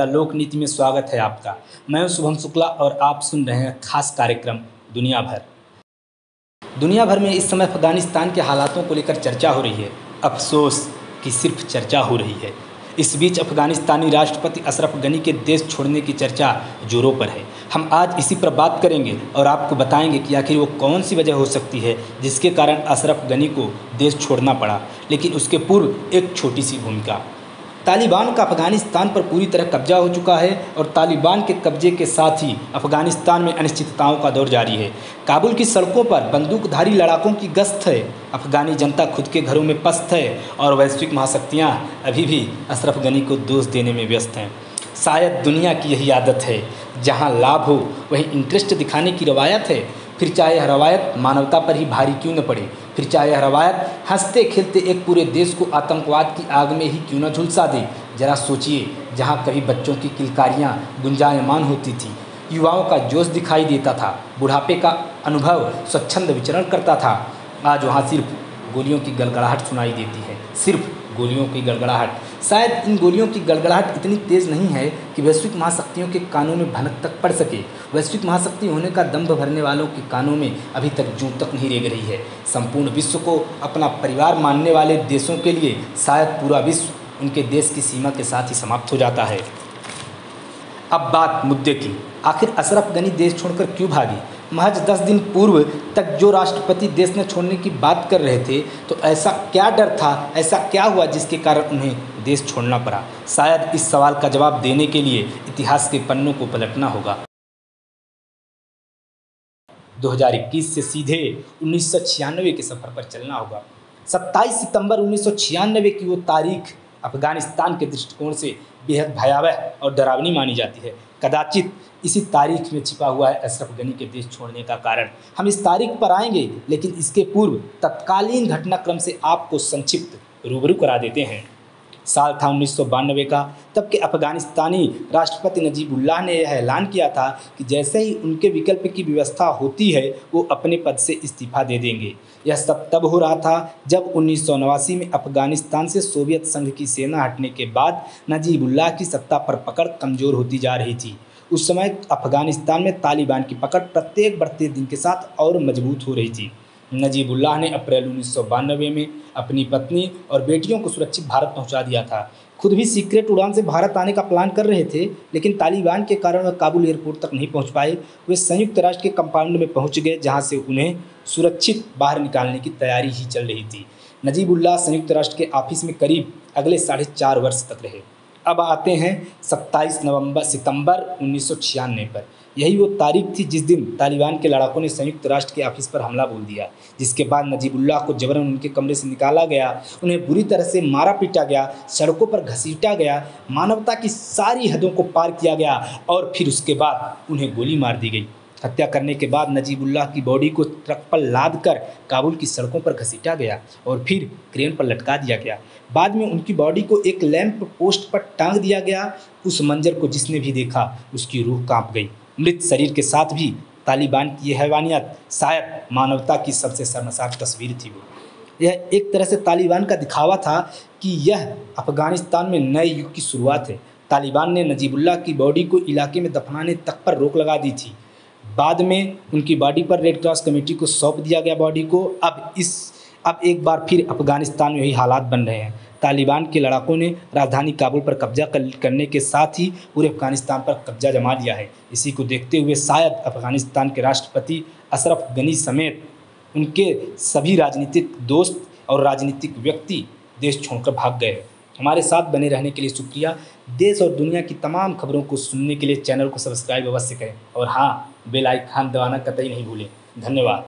लोक नीति में स्वागत है आपका। मैं हूं शुभम शुक्ला और आप सुन रहे हैं खास कार्यक्रम दुनिया भर। दुनिया भर में इस समय अफगानिस्तान के हालातों को लेकर चर्चा हो रही है। अफसोस कि सिर्फ चर्चा हो रही है। इस बीच अफगानिस्तानी राष्ट्रपति अशरफ गनी के देश छोड़ने की चर्चा जोरों पर है। हम आज इसी पर बात करेंगे और आपको बताएंगे कि आखिर वो कौन सी वजह हो सकती है जिसके कारण अशरफ गनी को देश छोड़ना पड़ा। लेकिन उसके पूर्व एक छोटी सी भूमिका। तालिबान का अफगानिस्तान पर पूरी तरह कब्जा हो चुका है और तालिबान के कब्जे के साथ ही अफगानिस्तान में अनिश्चितताओं का दौर जारी है। काबुल की सड़कों पर बंदूकधारी लड़ाकों की गश्त है। अफगानी जनता खुद के घरों में पस्त है और वैश्विक महाशक्तियां अभी भी अशरफ गनी को दोष देने में व्यस्त हैं। शायद दुनिया की यही आदत है, जहां लाभ हो वहीं इंटरेस्ट दिखाने की रवायत है। फिर चाहे यह रवायत मानवता पर ही भारी क्यों न पड़े, फिर चाहे यह रवायत हंसते खेलते एक पूरे देश को आतंकवाद की आग में ही क्यों न झुलसा दे। जरा सोचिए, जहाँ कभी बच्चों की किलकारियाँ गुंजायमान होती थी, युवाओं का जोश दिखाई देता था, बुढ़ापे का अनुभव स्वच्छंद विचरण करता था, आज वहाँ सिर्फ गोलियों की गड़गड़ाहट सुनाई देती है। सिर्फ गोलियों की गड़गड़ाहट। शायद इन गोलियों की गड़गड़ाहट इतनी तेज़ नहीं है कि वैश्विक महाशक्तियों के कानों में भनक तक पड़ सके। वैश्विक महाशक्ति होने का दंभ भरने वालों के कानों में अभी तक जूं तक नहीं रेंग रही है। संपूर्ण विश्व को अपना परिवार मानने वाले देशों के लिए शायद पूरा विश्व उनके देश की सीमा के साथ ही समाप्त हो जाता है। अब बात मुद्दे की। आखिर अशरफ गनी देश छोड़कर क्यों भागी? महज 10 दिन पूर्व तक जो राष्ट्रपति देश न छोड़ने की बात कर रहे थे, तो ऐसा क्या डर था, ऐसा क्या हुआ जिसके कारण उन्हें देश छोड़ना पड़ा? शायद इस सवाल का जवाब देने के लिए इतिहास के पन्नों को पलटना होगा। 2021 से सीधे 1996 के सफ़र पर चलना होगा। 27 सितंबर 1996 की वो तारीख अफगानिस्तान के दृष्टिकोण से बेहद भयावह और डरावनी मानी जाती है। कदाचित इसी तारीख में छिपा हुआ है अशरफ गनी के देश छोड़ने का कारण। हम इस तारीख पर आएंगे, लेकिन इसके पूर्व तत्कालीन घटनाक्रम से आपको संक्षिप्त रूबरू करा देते हैं। साल था 1992 का। तब के अफगानिस्तानी राष्ट्रपति नजीबुल्लाह ने यह ऐलान किया था कि जैसे ही उनके विकल्प की व्यवस्था होती है, वो अपने पद से इस्तीफा दे देंगे। यह सब तब हो रहा था जब 1989 में अफगानिस्तान से सोवियत संघ की सेना हटने के बाद नजीबुल्लाह की सत्ता पर पकड़ कमज़ोर होती जा रही थी। उस समय अफगानिस्तान में तालिबान की पकड़ प्रत्येक बढ़ते दिन के साथ और मजबूत हो रही थी। नजीबुल्लाह ने अप्रैल 1992 में अपनी पत्नी और बेटियों को सुरक्षित भारत पहुंचा दिया था। खुद भी सीक्रेट उड़ान से भारत आने का प्लान कर रहे थे, लेकिन तालिबान के कारण वह काबुल एयरपोर्ट तक नहीं पहुंच पाए। वे संयुक्त राष्ट्र के कंपाउंड में पहुंच गए, जहां से उन्हें सुरक्षित बाहर निकालने की तैयारी ही चल रही थी। नजीबुल्लाह संयुक्त राष्ट्र के ऑफिस में करीब अगले 4.5 वर्ष तक रहे। अब आते हैं 27 सितंबर 1996 पर। यही वो तारीख थी जिस दिन तालिबान के लड़ाकों ने संयुक्त राष्ट्र के ऑफिस पर हमला बोल दिया, जिसके बाद नजीबुल्लाह को जबरन उनके कमरे से निकाला गया, उन्हें बुरी तरह से मारा पीटा गया, सड़कों पर घसीटा गया, मानवता की सारी हदों को पार किया गया और फिर उसके बाद उन्हें गोली मार दी गई। हत्या करने के बाद नजीबुल्लाह की बॉडी को ट्रक पर लाद कर काबुल की सड़कों पर घसीटा गया और फिर क्रेन पर लटका दिया गया। बाद में उनकी बॉडी को एक लैंप पोस्ट पर टांग दिया गया। उस मंजर को जिसने भी देखा उसकी रूह कांप गई। मृत शरीर के साथ भी तालिबान की यह हैवानियत शायद मानवता की सबसे शर्मसार तस्वीर थी। वो यह एक तरह से तालिबान का दिखावा था कि यह अफगानिस्तान में नए युग की शुरुआत है। तालिबान ने नजीबुल्लाह की बॉडी को इलाके में दफनाने तक पर रोक लगा दी थी। बाद में उनकी बॉडी पर रेड क्रॉस कमेटी को सौंप दिया गया बॉडी को। अब एक बार फिर अफगानिस्तान में यही हालात बन रहे हैं। तालिबान के लड़ाकों ने राजधानी काबुल पर कब्जा करने के साथ ही पूरे अफगानिस्तान पर कब्जा जमा लिया है। इसी को देखते हुए शायद अफगानिस्तान के राष्ट्रपति अशरफ गनी समेत उनके सभी राजनीतिक दोस्त और राजनीतिक व्यक्ति देश छोड़कर भाग गए। हमारे साथ बने रहने के लिए शुक्रिया। देश और दुनिया की तमाम खबरों को सुनने के लिए चैनल को सब्सक्राइब अवश्य करें और हाँ, बेल आइकन दबाना कतई नहीं भूलें। धन्यवाद।